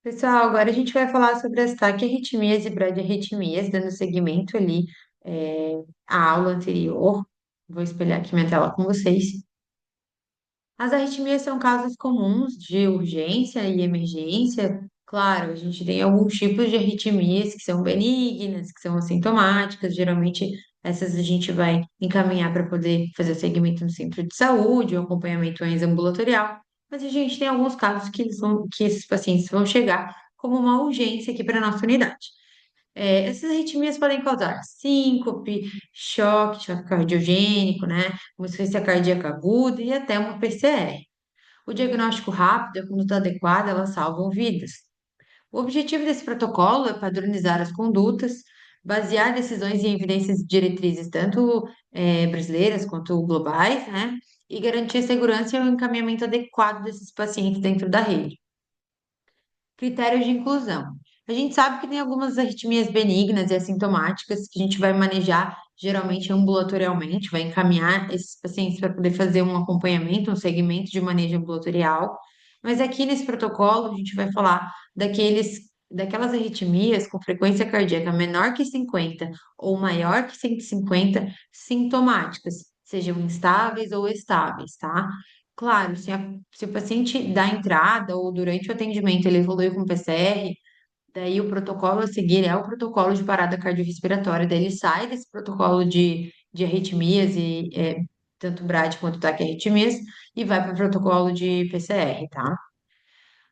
Pessoal, agora a gente vai falar sobre as taquiarritmias e bradiarritmias, dando seguimento ali à aula anterior. Vou espelhar aqui minha tela com vocês. As arritmias são casos comuns de urgência e emergência. Claro, a gente tem alguns tipos de arritmias que são benignas, que são assintomáticas. Geralmente, essas a gente vai encaminhar para poder fazer o segmento no centro de saúde, o acompanhamento mais ambulatorial. Mas a gente tem alguns casos que esses pacientes vão chegar como uma urgência aqui para a nossa unidade. Essas arritmias podem causar síncope, choque cardiogênico, né? Uma insuficiência cardíaca aguda e até uma PCR. O diagnóstico rápido e a conduta adequada, elas salvam vidas. O objetivo desse protocolo é padronizar as condutas, basear decisões em evidências e diretrizes tanto brasileiras quanto globais, né? E garantir a segurança e o encaminhamento adequado desses pacientes dentro da rede. Critérios de inclusão. A gente sabe que tem algumas arritmias benignas e assintomáticas que a gente vai manejar geralmente ambulatorialmente, vai encaminhar esses pacientes para poder fazer um acompanhamento, um segmento de manejo ambulatorial. Mas aqui nesse protocolo a gente vai falar daquelas arritmias com frequência cardíaca menor que 50 ou maior que 150 sintomáticas, sejam instáveis ou estáveis, tá? Claro, se o paciente da entrada ou durante o atendimento ele evoluiu com PCR, daí o protocolo a seguir é o protocolo de parada cardiorrespiratória, daí ele sai desse protocolo de arritmias tanto BRAD quanto taquiarritmias e vai para o protocolo de PCR, tá?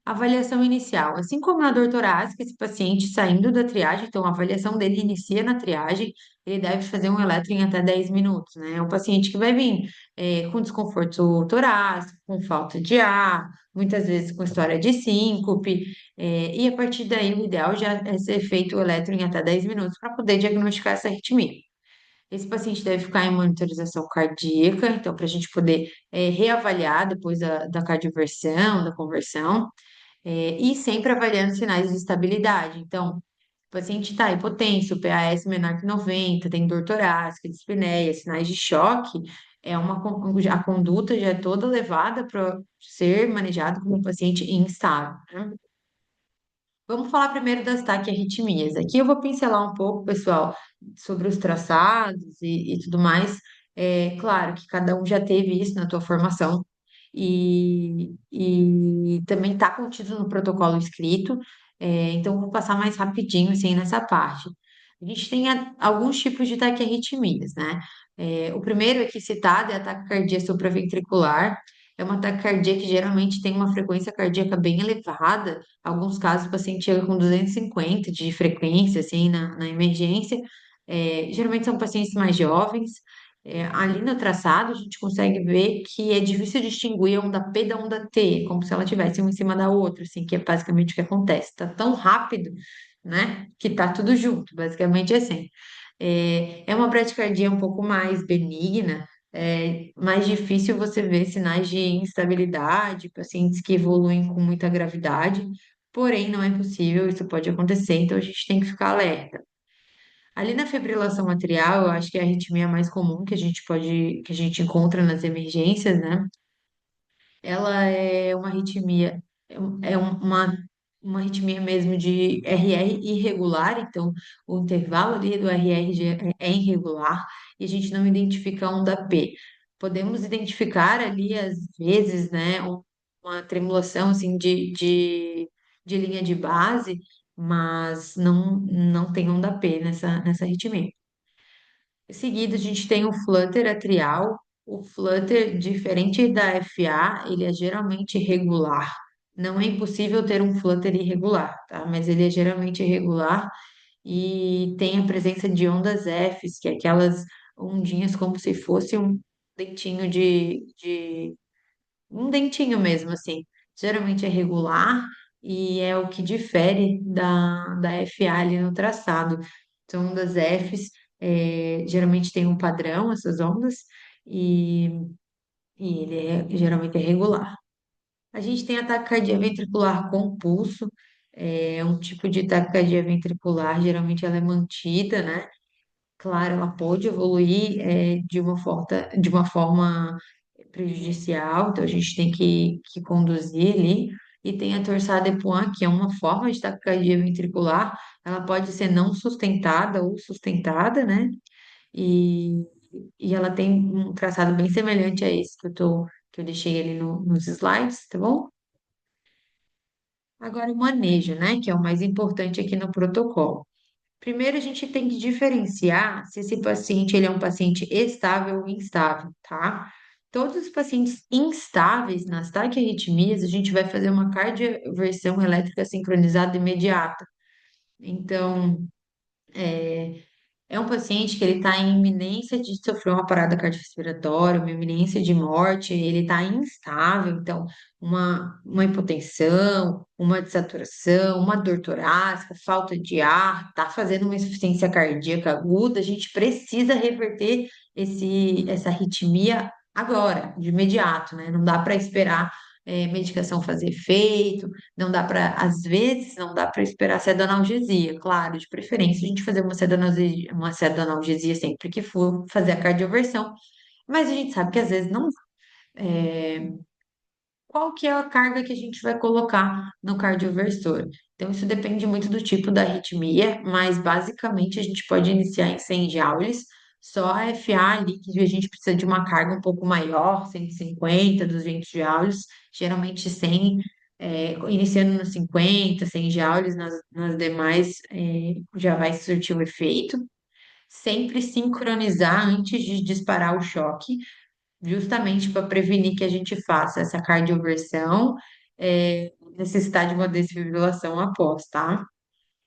Avaliação inicial. Assim como na dor torácica, esse paciente saindo da triagem, então a avaliação dele inicia na triagem, ele deve fazer um eletro em até 10 minutos, né? É um paciente que vai vir com desconforto torácico, com falta de ar, muitas vezes com história de síncope, e a partir daí o ideal já é ser feito o eletro em até 10 minutos para poder diagnosticar essa arritmia. Esse paciente deve ficar em monitorização cardíaca, então, para a gente poder reavaliar depois da cardioversão, da conversão. E sempre avaliando sinais de estabilidade. Então, o paciente está hipotenso, PAS menor que 90, tem dor torácica, dispneia, sinais de choque, a conduta já é toda levada para ser manejado como um paciente instável, né? Vamos falar primeiro das taquiarritmias. Aqui eu vou pincelar um pouco, pessoal, sobre os traçados e tudo mais. É claro que cada um já teve isso na tua formação e também está contido no protocolo escrito. Então, eu vou passar mais rapidinho, assim, nessa parte. A gente tem alguns tipos de taquiarritmias, né? O primeiro aqui citado é a taquicardia supraventricular. É uma taquicardia que geralmente tem uma frequência cardíaca bem elevada. Alguns casos o paciente chega com 250 de frequência, assim, na emergência. Geralmente são pacientes mais jovens. Ali no traçado, a gente consegue ver que é difícil distinguir a onda P da onda T, como se ela tivesse uma em cima da outra, assim, que é basicamente o que acontece. Tá tão rápido, né, que tá tudo junto, basicamente assim. É uma bradicardia um pouco mais benigna, mais difícil você ver sinais de instabilidade, pacientes que evoluem com muita gravidade, porém não é impossível, isso pode acontecer, então a gente tem que ficar alerta. Ali na fibrilação atrial, eu acho que é a arritmia mais comum que a gente encontra nas emergências, né? Ela é uma arritmia, uma arritmia mesmo de RR irregular, então o intervalo ali do RR é irregular e a gente não identifica a onda P. Podemos identificar ali, às vezes, né, uma tremulação assim, de linha de base, mas não tem onda P nessa arritmia. Em seguida, a gente tem o flutter atrial. O flutter, diferente da FA, ele é geralmente regular. Não é impossível ter um flutter irregular, tá? Mas ele é geralmente irregular e tem a presença de ondas Fs, que é aquelas ondinhas como se fosse um dentinho um dentinho mesmo, assim. Geralmente é regular e é o que difere da FA ali no traçado. São ondas Fs, geralmente tem um padrão, essas ondas, e, e ele geralmente é regular. A gente tem a taquicardia ventricular com pulso, é um tipo de taquicardia ventricular, geralmente ela é mantida, né? Claro, ela pode evoluir de uma forma prejudicial, então a gente tem que conduzir ali. e tem a torsade de Pointes, que é uma forma de taquicardia ventricular. Ela pode ser não sustentada ou sustentada, né? E, e ela tem um traçado bem semelhante a esse que eu deixei ali nos slides, tá bom? Agora o manejo, né? Que é o mais importante aqui no protocolo. Primeiro, a gente tem que diferenciar se esse paciente ele é um paciente estável ou instável, tá? Todos os pacientes instáveis nas taquiarritmias, a gente vai fazer uma cardioversão elétrica sincronizada imediata. Então, é um paciente que ele está em iminência de sofrer uma parada cardiorrespiratória, uma iminência de morte, ele está instável, então uma hipotensão, uma desaturação, uma dor torácica, falta de ar, está fazendo uma insuficiência cardíaca aguda, a gente precisa reverter essa arritmia agora, de imediato, né? Não dá para esperar medicação fazer efeito, não dá para, às vezes, não dá para esperar sedonalgesia, claro, de preferência a gente fazer uma sedonalgesia sempre que for fazer a cardioversão, mas a gente sabe que às vezes não dá. Qual que é a carga que a gente vai colocar no cardioversor? Então, isso depende muito do tipo da arritmia, mas basicamente a gente pode iniciar em 100 joules, só a FA ali que a gente precisa de uma carga um pouco maior, 150, 200 joules, geralmente 100, iniciando nos 50, 100 joules, nas demais já vai surtir o efeito. Sempre sincronizar antes de disparar o choque, justamente para prevenir que a gente faça essa cardioversão, necessitar de uma desfibrilação após, tá?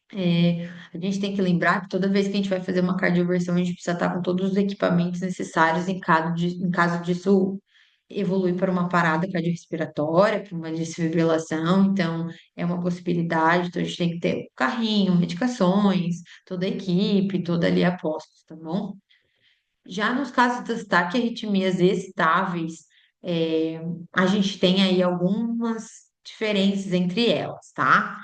A gente tem que lembrar que toda vez que a gente vai fazer uma cardioversão, a gente precisa estar com todos os equipamentos necessários em caso disso evoluir para uma parada cardiorrespiratória, para uma desfibrilação, então é uma possibilidade, então a gente tem que ter o carrinho, medicações, toda a equipe, toda ali a postos, tá bom? Já nos casos das taquiarritmias estáveis, é, a gente tem aí algumas diferenças entre elas, tá?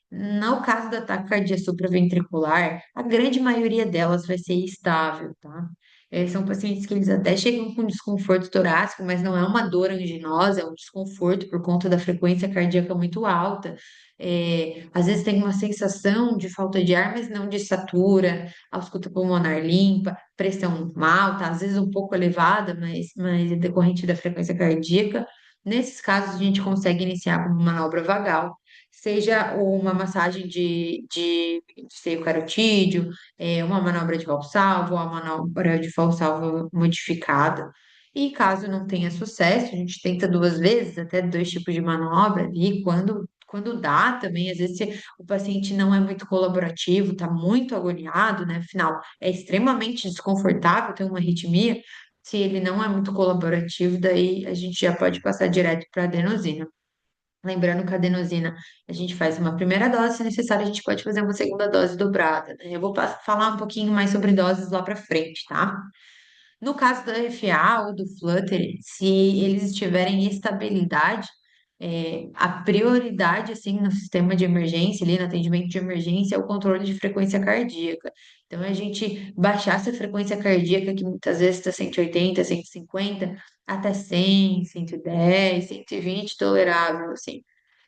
No caso da taquicardia supraventricular, a grande maioria delas vai ser estável, tá? São pacientes que eles até chegam com desconforto torácico, mas não é uma dor anginosa, é um desconforto por conta da frequência cardíaca muito alta. Às vezes tem uma sensação de falta de ar, mas não de satura, ausculta pulmonar limpa, pressão alta, às vezes um pouco elevada, mas é decorrente da frequência cardíaca. Nesses casos, a gente consegue iniciar com uma manobra vagal, seja uma massagem de seio carotídeo, uma manobra de valsalva, ou uma manobra de valsalva modificada. E caso não tenha sucesso, a gente tenta duas vezes, até dois tipos de manobra ali, quando dá também, às vezes o paciente não é muito colaborativo, está muito agoniado, né? Afinal, é extremamente desconfortável ter uma arritmia. Se ele não é muito colaborativo, daí a gente já pode passar direto para adenosina. Lembrando que a adenosina, a gente faz uma primeira dose, se necessário, a gente pode fazer uma segunda dose dobrada, né? Eu vou falar um pouquinho mais sobre doses lá para frente, tá? No caso da FA ou do Flutter, se eles tiverem estabilidade, a prioridade, assim, no sistema de emergência, ali no atendimento de emergência, é o controle de frequência cardíaca. Então, é a gente baixar essa frequência cardíaca, que muitas vezes está 180, 150, até 100, 110, 120, tolerável, assim.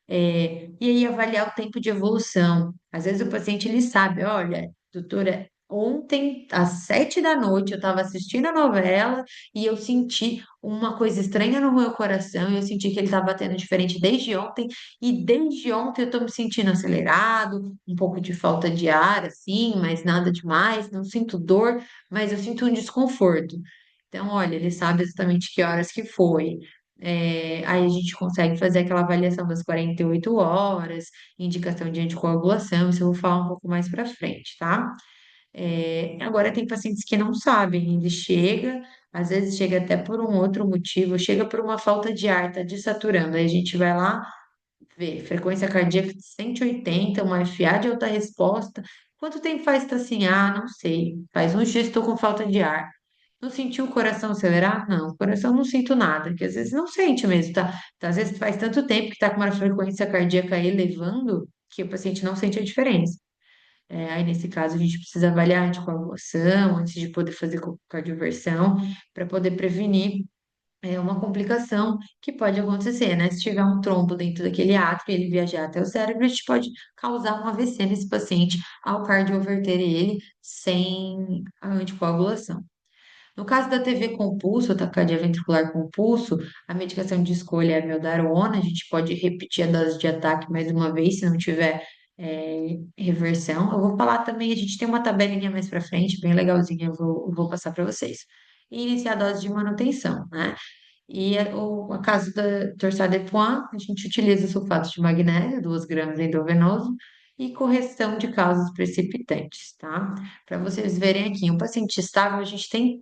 E aí avaliar o tempo de evolução. Às vezes o paciente ele sabe, olha, doutora, ontem às 7 da noite eu estava assistindo a novela e eu senti uma coisa estranha no meu coração, e eu senti que ele estava batendo diferente desde ontem, e desde ontem eu estou me sentindo acelerado, um pouco de falta de ar, assim, mas nada demais, não sinto dor, mas eu sinto um desconforto. Então, olha, ele sabe exatamente que horas que foi. Aí a gente consegue fazer aquela avaliação das 48 horas, indicação de anticoagulação, isso eu vou falar um pouco mais para frente, tá? Agora tem pacientes que não sabem, ele chega, às vezes chega até por um outro motivo, chega por uma falta de ar, tá desaturando, aí a gente vai lá ver, frequência cardíaca de 180, uma FA de alta resposta. Quanto tempo faz estar assim? Ah, não sei. Faz uns dias estou com falta de ar. Não sentiu o coração acelerar? Não, o coração não sinto nada, que às vezes não sente mesmo, tá? Às vezes faz tanto tempo que está com uma frequência cardíaca elevando que o paciente não sente a diferença. Aí, nesse caso, a gente precisa avaliar a anticoagulação antes de poder fazer cardioversão, para poder prevenir. é uma complicação que pode acontecer, né? Se tiver um trombo dentro daquele átrio e ele viajar até o cérebro, a gente pode causar um AVC nesse paciente ao cardioverter ele sem a anticoagulação. No caso da TV compulso, taquicardia ventricular compulso, a medicação de escolha é a meldarona. A gente pode repetir a dose de ataque mais uma vez, se não tiver reversão. Eu vou falar também, a gente tem uma tabelinha mais para frente, bem legalzinha, eu vou passar para vocês. E iniciar a dose de manutenção, né? E a caso da torsade de Pointes, a gente utiliza sulfato de magnésio, 2 gramas endovenoso, e correção de causas precipitantes, tá? Para vocês verem aqui, um paciente estável, a gente tem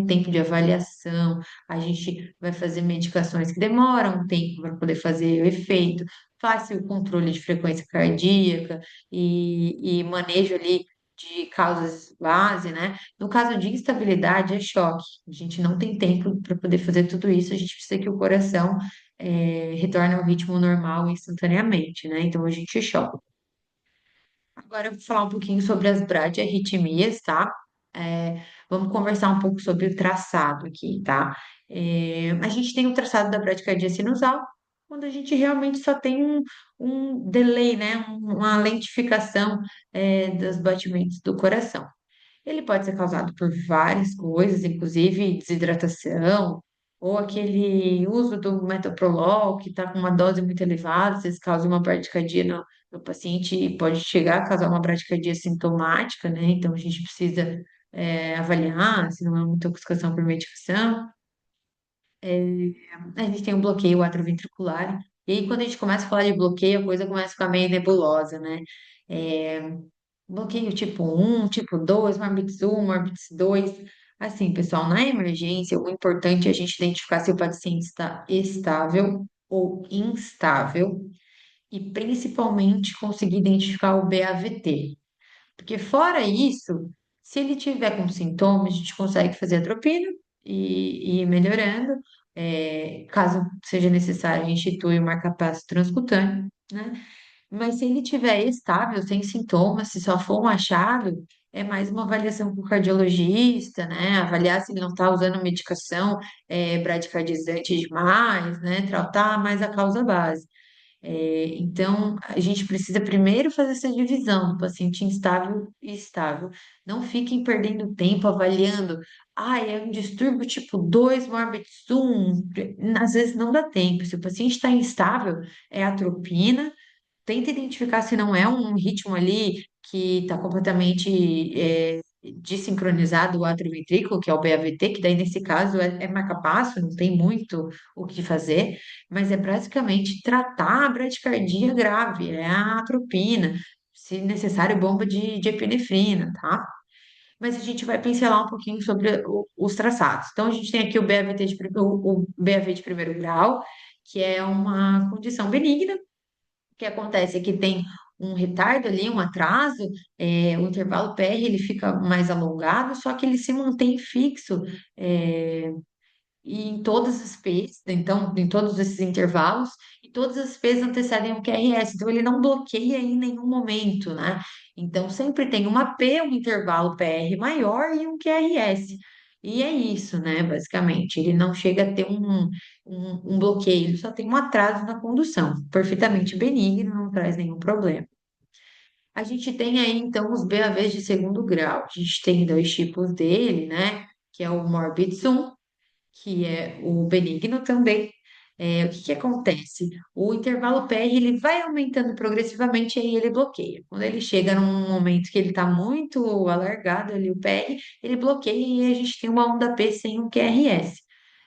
tempo de avaliação, a gente vai fazer medicações que demoram um tempo para poder fazer o efeito, faz o controle de frequência cardíaca e manejo ali de causas base, né? No caso de instabilidade, é choque. A gente não tem tempo para poder fazer tudo isso, a gente precisa que o coração retorne ao ritmo normal instantaneamente, né? Então a gente choca. Agora eu vou falar um pouquinho sobre as bradiarritmias, tá? Vamos conversar um pouco sobre o traçado aqui, tá? A gente tem o traçado da bradicardia sinusal, quando a gente realmente só tem um delay, né? Uma lentificação, dos batimentos do coração. Ele pode ser causado por várias coisas, inclusive desidratação, ou aquele uso do metoprolol, que está com uma dose muito elevada, às vezes causa uma bradicardia no paciente e pode chegar a causar uma bradicardia sintomática, né? Então a gente precisa avaliar se não é uma intoxicação por medicação. É, a gente tem um bloqueio atrioventricular, e aí quando a gente começa a falar de bloqueio, a coisa começa a ficar meio nebulosa, né? É, Bloqueio tipo 2, Morbitz 1, Morbitz 2. Assim, pessoal, na emergência, o importante é a gente identificar se o paciente está estável ou instável e principalmente conseguir identificar o BAVT. Porque fora isso, se ele tiver com sintomas, a gente consegue fazer atropina e ir melhorando. Caso seja necessário, a gente institui o marcapasso transcutâneo, né? Mas se ele tiver estável, sem sintomas, se só for um achado, é mais uma avaliação com o cardiologista, né? Avaliar se ele não está usando medicação bradicardizante demais, né? Tratar mais a causa base. Então, a gente precisa primeiro fazer essa divisão do paciente instável e estável. Não fiquem perdendo tempo avaliando. Ah, é um distúrbio tipo 2, Morbitz 1. Às vezes não dá tempo. Se o paciente está instável, é atropina. Tenta identificar se não é um ritmo ali que está completamente desincronizado o átrio ventrículo, que é o BAVT, que daí nesse caso é marca-passo, não tem muito o que fazer, mas é basicamente tratar a bradicardia grave, é a atropina, se necessário, bomba de epinefrina, tá? Mas a gente vai pincelar um pouquinho sobre os traçados. Então, a gente tem aqui o BAVT o BAV de primeiro grau, que é uma condição benigna, que acontece é que tem um retardo ali, um atraso, o intervalo PR ele fica mais alongado, só que ele se mantém fixo é, em todas as P's, então, em todos esses intervalos, e todas as P's antecedem o QRS, então ele não bloqueia em nenhum momento, né? Então sempre tem uma P, um intervalo PR maior e um QRS. E é isso, né? Basicamente, ele não chega a ter um bloqueio, ele só tem um atraso na condução, perfeitamente benigno, não traz nenhum problema. A gente tem aí, então, os BAVs de segundo grau. A gente tem dois tipos dele, né? Que é o Morbid que é o benigno também. O que que acontece? O intervalo PR ele vai aumentando progressivamente e aí ele bloqueia. Quando ele chega num momento que ele está muito alargado ali, o PR, ele bloqueia e aí a gente tem uma onda P sem um QRS.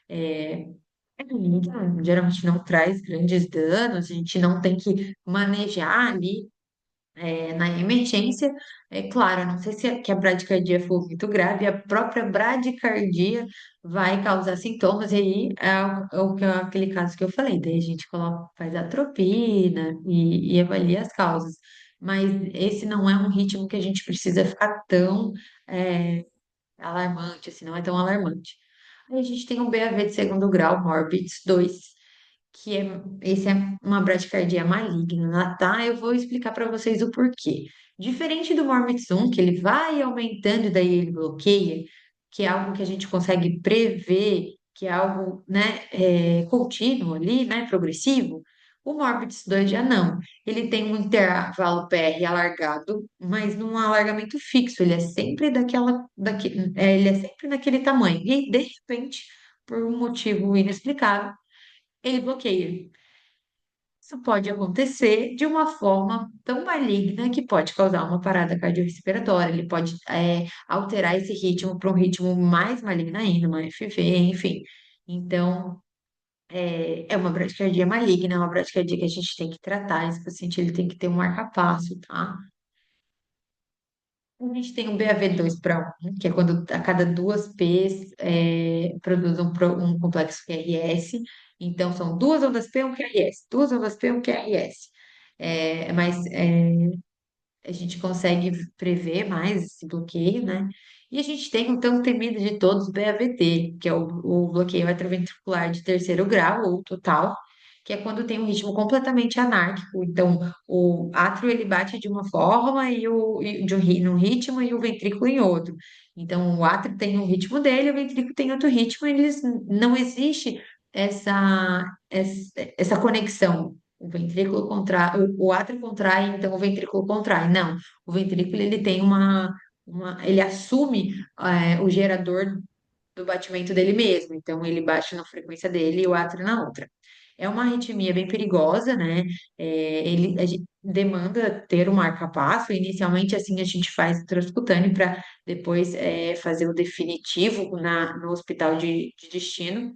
É, é benigno, geralmente não traz grandes danos, a gente não tem que manejar ali na emergência. É claro, a não sei se que a bradicardia for muito grave, a própria bradicardia vai causar sintomas, e aí aquele caso que eu falei, daí a gente coloca, faz atropina e avalia as causas. Mas esse não é um ritmo que a gente precisa ficar tão é, alarmante, assim, não é tão alarmante. Aí a gente tem um BAV de segundo grau, Morbitz 2 esse é uma bradicardia maligna, tá? Eu vou explicar para vocês o porquê. Diferente do Morbitz 1, que ele vai aumentando e daí ele bloqueia, que é algo que a gente consegue prever que é algo, né, contínuo ali, né, progressivo, o Morbid 2 já não. Ele tem um intervalo PR alargado, mas num alargamento fixo. Ele é sempre ele é sempre daquele tamanho. E de repente, por um motivo inexplicável, ele bloqueia. Isso pode acontecer de uma forma tão maligna que pode causar uma parada cardiorrespiratória. Ele pode, alterar esse ritmo para um ritmo mais maligno ainda, uma FV, enfim. Então, é uma bradicardia maligna, é uma bradicardia que a gente tem que tratar. Esse paciente ele tem que ter um marca-passo, tá? A gente tem um BAV2 para um, que é quando a cada duas P's produz um complexo QRS. Então, são duas ondas P, um QRS, duas ondas P, um QRS. Mas a gente consegue prever mais esse bloqueio, né? E a gente tem o tão temido de todos, o BAVT, que é o bloqueio atrioventricular de terceiro grau ou total, que é quando tem um ritmo completamente anárquico. Então, o átrio ele bate de uma forma num ritmo e o ventrículo em outro. Então, o átrio tem um ritmo dele, o ventrículo tem outro ritmo, e não existe essa conexão. O ventrículo contrai, o átrio contrai, então o ventrículo contrai. Não, o ventrículo ele tem ele assume o gerador do batimento dele mesmo. Então ele bate na frequência dele e o átrio na outra. É uma arritmia bem perigosa, né? A gente demanda ter um marca-passo. Inicialmente, assim, a gente faz o transcutâneo para depois fazer o definitivo no hospital de destino.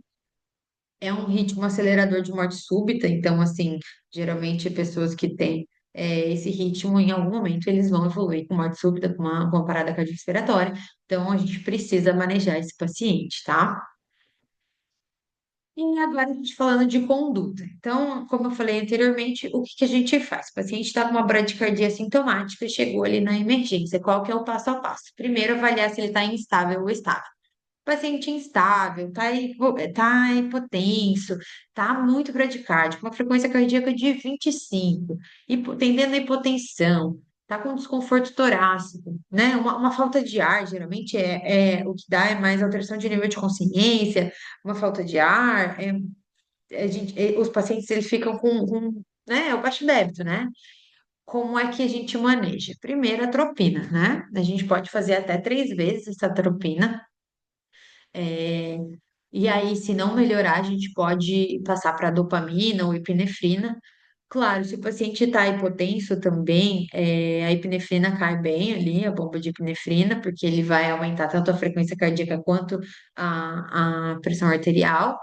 É um ritmo acelerador de morte súbita, então, assim, geralmente pessoas que têm esse ritmo, em algum momento, eles vão evoluir com morte súbita, com uma parada cardiorrespiratória. Então, a gente precisa manejar esse paciente, tá? E agora a gente falando de conduta. Então, como eu falei anteriormente, o que que a gente faz? O paciente está com uma bradicardia sintomática, chegou ali na emergência. Qual que é o passo a passo? Primeiro, avaliar se ele está instável ou estável. Paciente instável, tá hipotenso, tá muito bradicárdico, uma frequência cardíaca de 25, tendendo a hipotensão, tá com desconforto torácico, né? Uma falta de ar, geralmente o que dá é mais alteração de nível de consciência, uma falta de ar, os pacientes eles ficam né, o baixo débito, né? Como é que a gente maneja? Primeiro, a tropina, né? A gente pode fazer até 3 vezes essa tropina. É, e aí, se não melhorar, a gente pode passar para dopamina ou epinefrina. Claro, se o paciente está hipotenso também, a epinefrina cai bem ali, a bomba de epinefrina, porque ele vai aumentar tanto a frequência cardíaca quanto a pressão arterial.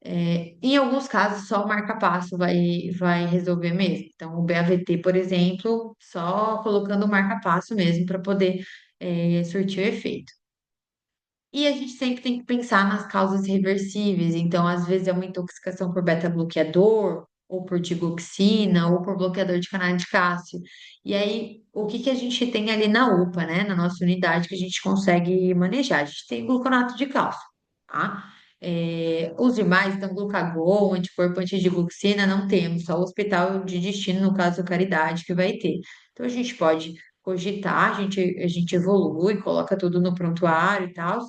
Em alguns casos, só o marca-passo vai resolver mesmo. Então, o BAVT, por exemplo, só colocando o marca-passo mesmo para poder surtir o efeito. E a gente sempre tem que pensar nas causas reversíveis. Então, às vezes, é uma intoxicação por beta-bloqueador, ou por digoxina, ou por bloqueador de canal de cálcio. E aí, o que que a gente tem ali na UPA, né? Na nossa unidade, que a gente consegue manejar? A gente tem gluconato de cálcio, tá? Os demais, então, glucagon, anticorpo antidigoxina, não temos. Só o hospital de destino, no caso, Caridade, que vai ter. Então, a gente pode cogitar, a gente evolui, coloca tudo no prontuário e tal,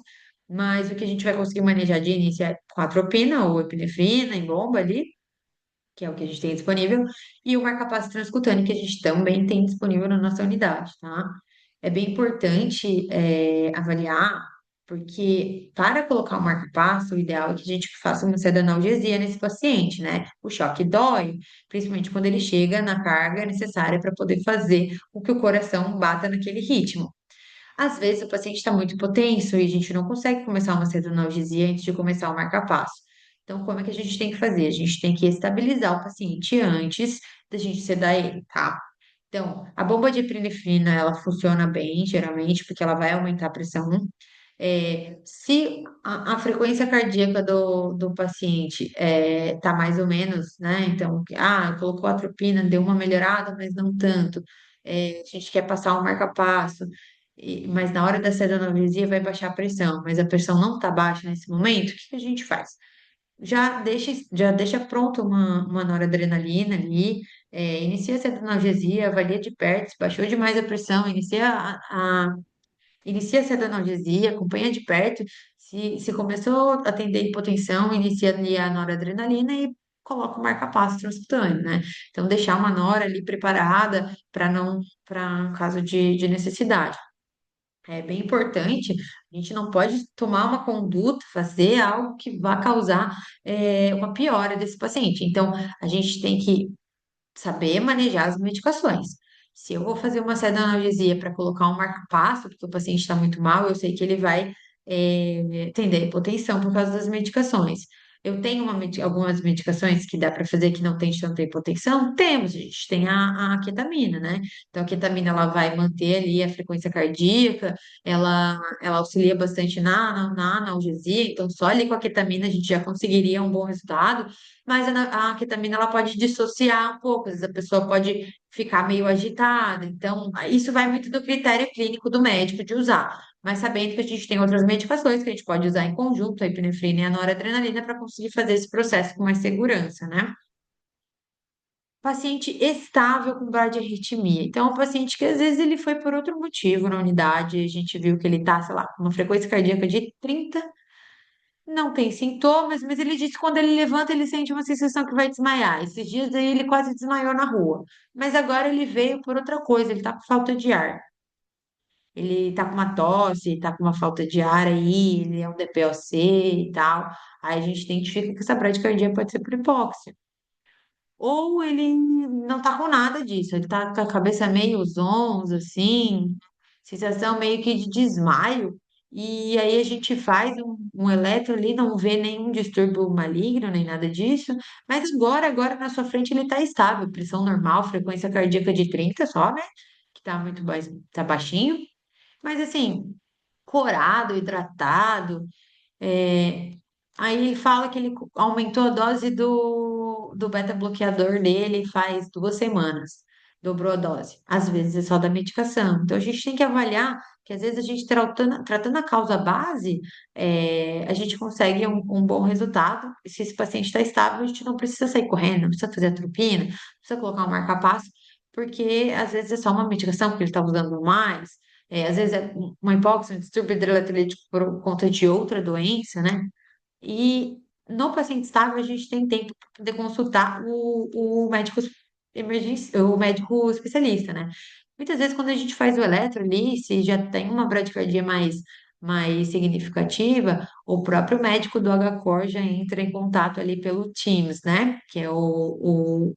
mas o que a gente vai conseguir manejar de início é com atropina ou epinefrina em bomba ali, que é o que a gente tem disponível, e o marca-passo transcutâneo, que a gente também tem disponível na nossa unidade, tá? É bem importante avaliar, porque para colocar o marca-passo, o ideal é que a gente faça uma analgesia nesse paciente, né? O choque dói, principalmente quando ele chega na carga necessária para poder fazer com que o coração bata naquele ritmo. Às vezes o paciente está muito hipotenso e a gente não consegue começar uma cetoanalgesia antes de começar o marca-passo. Então, como é que a gente tem que fazer? A gente tem que estabilizar o paciente antes da gente sedar ele, tá? Então, a bomba de epinefrina, ela funciona bem, geralmente, porque ela vai aumentar a pressão. Se a frequência cardíaca do paciente tá mais ou menos, né? Então, colocou atropina, deu uma melhorada, mas não tanto. A gente quer passar um marca-passo, mas na hora da sedanalgesia vai baixar a pressão, mas a pressão não está baixa nesse momento, o que que a gente faz? Já deixa pronto uma noradrenalina ali, inicia a sedanalgesia, avalia de perto, se baixou demais a pressão, inicia a sedanalgesia, acompanha de perto Se começou a atender hipotensão, inicia ali a noradrenalina e coloca o marca-passo transcutâneo, né? Então, deixar uma nora ali preparada para não, para caso de necessidade. É bem importante, a gente não pode tomar uma conduta, fazer algo que vá causar uma piora desse paciente. Então, a gente tem que saber manejar as medicações. Se eu vou fazer uma analgesia para colocar um marca-passo, porque o paciente está muito mal, eu sei que ele vai tender a hipotensão por causa das medicações. Eu tenho algumas medicações que dá para fazer que não tem tanta hipotensão? Temos, a gente tem a ketamina, né? Então, a ketamina ela vai manter ali a frequência cardíaca, ela auxilia bastante na analgesia, então só ali com a ketamina a gente já conseguiria um bom resultado, mas a ketamina ela pode dissociar um pouco, às vezes a pessoa pode ficar meio agitada. Então, isso vai muito do critério clínico do médico de usar. Mas sabendo que a gente tem outras medicações que a gente pode usar em conjunto, a epinefrina e a noradrenalina, para conseguir fazer esse processo com mais segurança, né? Paciente estável com bradiarritmia. Então, é um paciente que às vezes ele foi por outro motivo na unidade, a gente viu que ele está, sei lá, com uma frequência cardíaca de 30. Não tem sintomas, mas ele disse que quando ele levanta, ele sente uma sensação que vai desmaiar. Esses dias aí ele quase desmaiou na rua. Mas agora ele veio por outra coisa, ele tá com falta de ar. Ele tá com uma tosse, tá com uma falta de ar aí, ele é um DPOC e tal. Aí a gente identifica que essa bradicardia pode ser por hipóxia. Ou ele não tá com nada disso, ele tá com a cabeça meio zonza, assim, sensação meio que de desmaio. E aí a gente faz um eletro ali, não vê nenhum distúrbio maligno, nem nada disso. Mas agora na sua frente ele tá estável, pressão normal, frequência cardíaca de 30 só, né? Que tá muito mais, tá baixinho. Mas assim, corado, hidratado. É, aí ele fala que ele aumentou a dose do beta-bloqueador dele faz 2 semanas. Dobrou a dose. Às vezes é só da medicação. Então a gente tem que avaliar que às vezes a gente tratando a causa base, a gente consegue um bom resultado. E se esse paciente está estável, a gente não precisa sair correndo, não precisa fazer atropina, não precisa colocar um marca-passo, porque às vezes é só uma medicação que ele está usando mais. Às vezes é uma hipóxia, um distúrbio hidroeletrolítico por conta de outra doença, né? E no paciente estável, a gente tem tempo para poder consultar o médico o médico especialista, né? Muitas vezes, quando a gente faz o eletro ali, se já tem uma bradicardia mais significativa, o próprio médico do HCOR já entra em contato ali pelo Teams, né? Que é o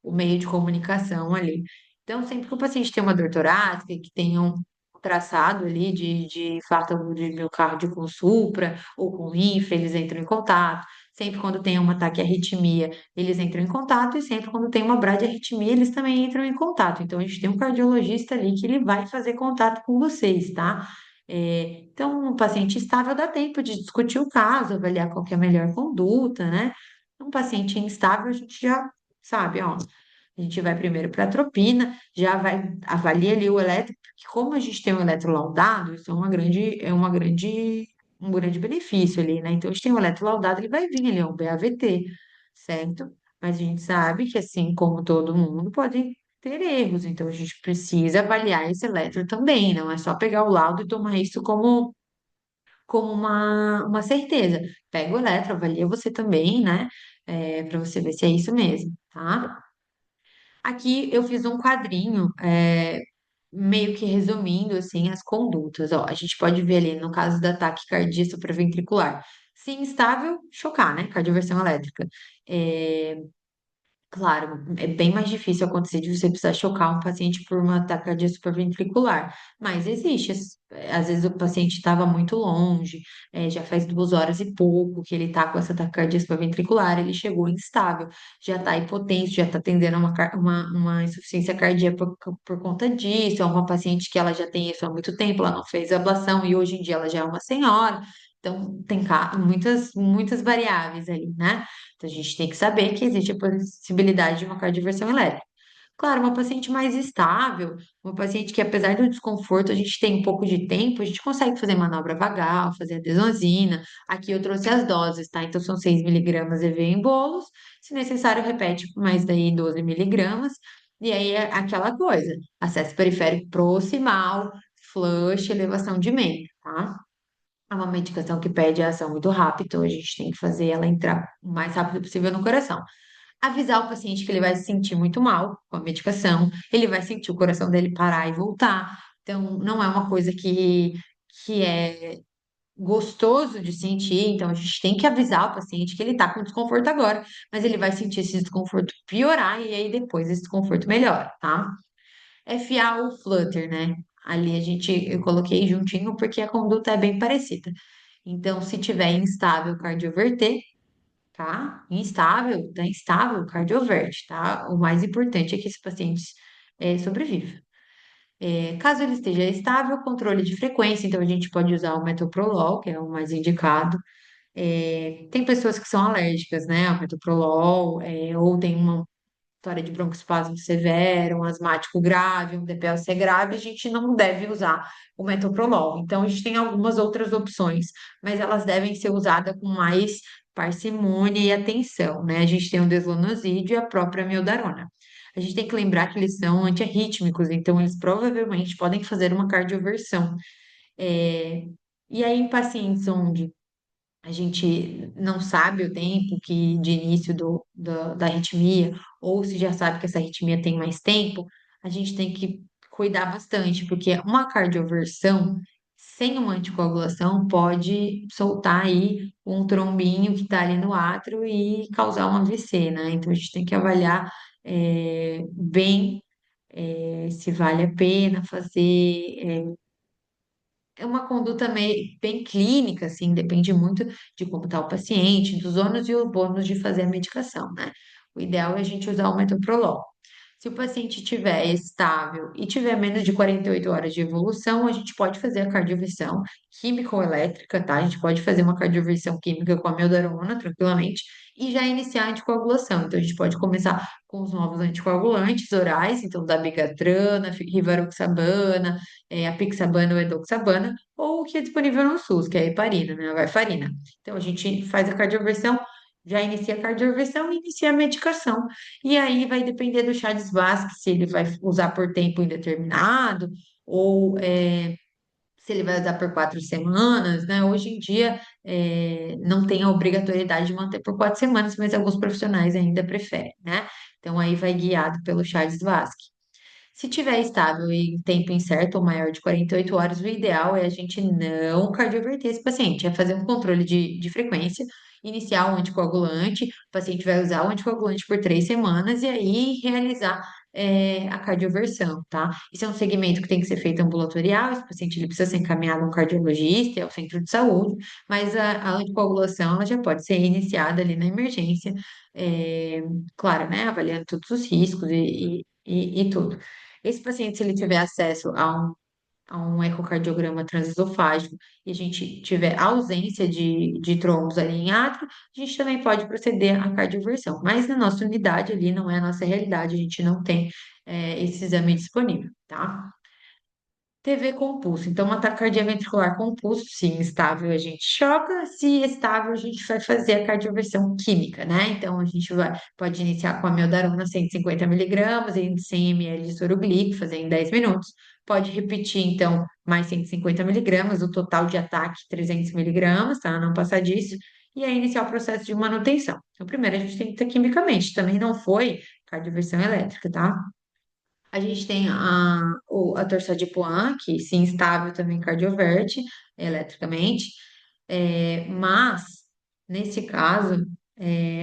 meio de comunicação ali. Então, sempre que o paciente tem uma dor torácica, que tenha um traçado ali de infarto agudo de miocárdio com supra ou com infra, eles entram em contato. Sempre quando tem um ataque à arritmia, eles entram em contato. E sempre quando tem uma bradiarritmia, eles também entram em contato. Então, a gente tem um cardiologista ali que ele vai fazer contato com vocês, tá? Então, um paciente estável dá tempo de discutir o caso, avaliar qual que é a melhor conduta, né? Um paciente instável, a gente já sabe, ó, a gente vai primeiro para a atropina, já vai avalia ali o eletro, porque como a gente tem um eletro laudado, isso um grande benefício ali, né? Então, a gente tem um eletro laudado, ele vai vir ali, é um BAVT, certo? Mas a gente sabe que, assim como todo mundo, pode ter erros, então a gente precisa avaliar esse eletro também, não é só pegar o laudo e tomar isso como uma certeza. Pega o eletro, avalia você também, né? Para você ver se é isso mesmo, tá? Aqui eu fiz um quadrinho, meio que resumindo assim as condutas. Ó, a gente pode ver ali no caso do ataque cardíaco supraventricular. Se instável, chocar, né? Cardioversão elétrica. É, Claro, é bem mais difícil acontecer de você precisar chocar um paciente por uma taquicardia supraventricular, mas existe. Às vezes o paciente estava muito longe, já faz 2 horas e pouco que ele está com essa taquicardia supraventricular, ele chegou instável, já está hipotenso, já está tendendo a uma insuficiência cardíaca por conta disso. É uma paciente que ela já tem isso há muito tempo, ela não fez ablação e hoje em dia ela já é uma senhora. Então, tem muitas variáveis ali, né? Então, a gente tem que saber que existe a possibilidade de uma cardioversão elétrica. Claro, uma paciente mais estável, uma paciente que, apesar do desconforto, a gente tem um pouco de tempo, a gente consegue fazer manobra vagal, fazer a desonzina. Aqui eu trouxe as doses, tá? Então, são 6 miligramas EV em bolos. Se necessário, repete por mais daí 12 miligramas. E aí é aquela coisa: acesso periférico proximal, flush, elevação de meio, tá? É uma medicação que pede a ação muito rápida, então a gente tem que fazer ela entrar o mais rápido possível no coração. Avisar o paciente que ele vai se sentir muito mal com a medicação, ele vai sentir o coração dele parar e voltar. Então, não é uma coisa que é gostoso de sentir, então a gente tem que avisar o paciente que ele está com desconforto agora, mas ele vai sentir esse desconforto piorar e aí depois esse desconforto melhora, tá? FA ou Flutter, né? Ali eu coloquei juntinho porque a conduta é bem parecida. Então, se tiver instável, cardioverter, tá? Instável, tá instável, cardioverte, tá? O mais importante é que esse paciente sobreviva. Caso ele esteja estável, controle de frequência, então a gente pode usar o metoprolol, que é o mais indicado. Tem pessoas que são alérgicas, né, ao metoprolol, ou tem uma história de broncoespasmo severo, um asmático grave, um DPLC grave, a gente não deve usar o metoprolol. Então, a gente tem algumas outras opções, mas elas devem ser usadas com mais parcimônia e atenção, né? A gente tem o deslonosídeo e a própria amiodarona. A gente tem que lembrar que eles são antiarrítmicos, então eles provavelmente podem fazer uma cardioversão. É, E aí, em pacientes onde a gente não sabe o tempo de início da arritmia, ou se já sabe que essa arritmia tem mais tempo, a gente tem que cuidar bastante, porque uma cardioversão sem uma anticoagulação pode soltar aí um trombinho que está ali no átrio e causar um AVC, né? Então a gente tem que avaliar bem se vale a pena fazer. É uma conduta bem clínica, assim, depende muito de como está o paciente, dos ônus e os bônus de fazer a medicação, né? O ideal é a gente usar o metoprolol. Se o paciente estiver estável e tiver menos de 48 horas de evolução, a gente pode fazer a cardioversão química ou elétrica, tá? A gente pode fazer uma cardioversão química com a amiodarona tranquilamente e já iniciar a anticoagulação. Então, a gente pode começar com os novos anticoagulantes orais, então dabigatrana, rivaroxabana, apixabana ou edoxabana, ou o que é disponível no SUS, que é a heparina, né? A varfarina. Então, a gente faz a cardioversão, já inicia a cardioversão e inicia a medicação. E aí vai depender do Chades-Vasque, se ele vai usar por tempo indeterminado ou se ele vai usar por 4 semanas, né? Hoje em dia não tem a obrigatoriedade de manter por 4 semanas, mas alguns profissionais ainda preferem, né? Então aí vai guiado pelo Chades-Vasque. Se tiver estável e em tempo incerto ou maior de 48 horas, o ideal é a gente não cardioverter esse paciente, é fazer um controle de frequência, iniciar o anticoagulante, o paciente vai usar o anticoagulante por 3 semanas e aí realizar a cardioversão, tá? Isso é um segmento que tem que ser feito ambulatorial, esse paciente ele precisa ser encaminhado a um cardiologista, ao centro de saúde, mas a anticoagulação ela já pode ser iniciada ali na emergência, é, claro, né? Avaliando todos os riscos e tudo. Esse paciente, se ele tiver acesso a um ecocardiograma transesofágico e a gente tiver ausência de trombos ali em átrio, a gente também pode proceder à cardioversão. Mas na nossa unidade ali não é a nossa realidade, a gente não tem esse exame disponível, tá? TV com pulso. Então, uma taquicardia ventricular com pulso, sim, estável, a gente choca. Se estável, a gente vai fazer a cardioversão química, né? Então, a gente pode iniciar com a meldarona 150 miligramas em 100 ml de soroglic, fazer em 10 minutos. Pode repetir, então, mais 150 miligramas, o total de ataque 300 miligramas, tá? Não passar disso. E aí, iniciar o processo de manutenção. Então, primeiro, a gente tem que ter quimicamente. Também não foi cardioversão elétrica, tá? A gente tem a torçadipoam, que se instável também cardioverte eletricamente, mas nesse caso,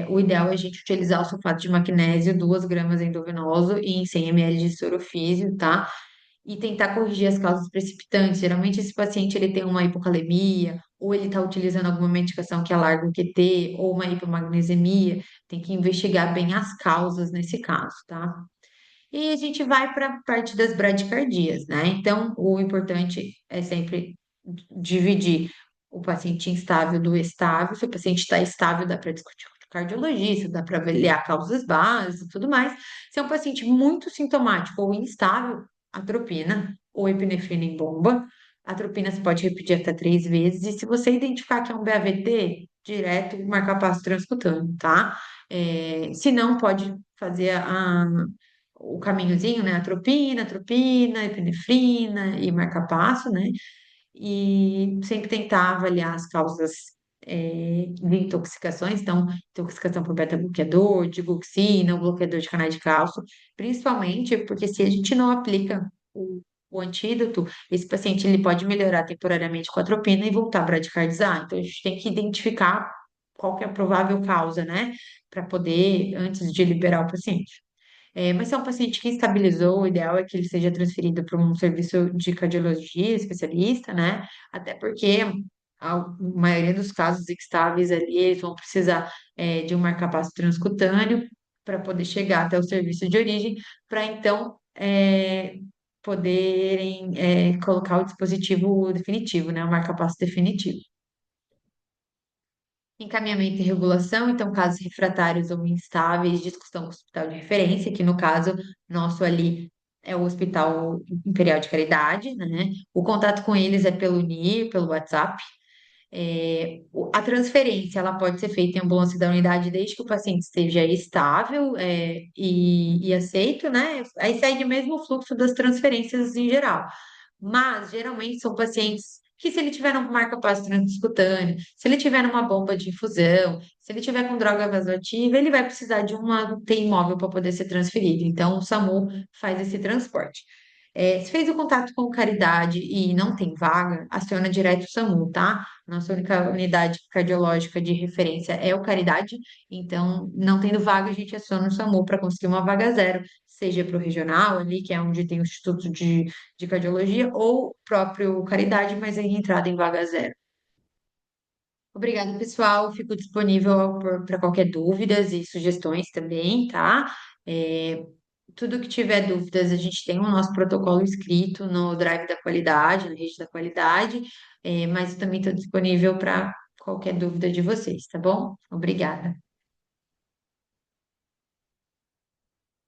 o ideal é a gente utilizar o sulfato de magnésio, 2 gramas endovenoso e em 100 ml de sorofísio, tá? E tentar corrigir as causas precipitantes. Geralmente esse paciente ele tem uma hipocalemia, ou ele está utilizando alguma medicação que alarga o QT, ou uma hipomagnesemia. Tem que investigar bem as causas nesse caso, tá? E a gente vai para a parte das bradicardias, né? Então, o importante é sempre dividir o paciente instável do estável. Se o paciente está estável, dá para discutir com o cardiologista, dá para avaliar causas básicas e tudo mais. Se é um paciente muito sintomático ou instável, atropina ou epinefrina em bomba. A atropina você pode repetir até 3 vezes. E se você identificar que é um BAVT, direto marca-passo transcutâneo, tá? Se não, pode fazer o caminhozinho, né? Atropina, epinefrina e marca-passo, né? e sempre tentar avaliar as causas de intoxicações, então, intoxicação por beta-bloqueador, digoxina, um bloqueador de canais de cálcio, principalmente porque se a gente não aplica o antídoto, esse paciente ele pode melhorar temporariamente com a atropina e voltar a bradicardizar. Então, a gente tem que identificar qual que é a provável causa, né? Para poder, antes de liberar o paciente. Mas se é um paciente que estabilizou, o ideal é que ele seja transferido para um serviço de cardiologia especialista, né? Até porque a maioria dos casos estáveis ali, eles vão precisar de um marcapasso transcutâneo para poder chegar até o serviço de origem, para então poderem colocar o dispositivo definitivo, né? O marcapasso definitivo. Encaminhamento e regulação, então, casos refratários ou instáveis, discussão com o hospital de referência, que no caso nosso ali é o Hospital Imperial de Caridade, né? O contato com eles é pelo NIR, pelo WhatsApp. A transferência, ela pode ser feita em ambulância da unidade desde que o paciente esteja estável, e aceito, né? Aí segue mesmo o fluxo das transferências em geral. Mas, geralmente, são pacientes que, se ele tiver um marca-passo transcutâneo, se ele tiver numa bomba de infusão, se ele tiver com droga vasoativa, ele vai precisar de uma UTI móvel para poder ser transferido. Então, o SAMU faz esse transporte. Se fez o contato com o Caridade e não tem vaga, aciona direto o SAMU, tá? Nossa única unidade cardiológica de referência é o Caridade, então, não tendo vaga, a gente aciona o SAMU para conseguir uma vaga zero, seja para o regional ali, que é onde tem o Instituto de Cardiologia, ou próprio Caridade, mas em entrada em vaga zero. Obrigada, pessoal. Fico disponível para qualquer dúvidas e sugestões também, tá? É, tudo que tiver dúvidas, a gente tem o nosso protocolo escrito no Drive da Qualidade, na rede da qualidade, mas eu também estou disponível para qualquer dúvida de vocês, tá bom? Obrigada.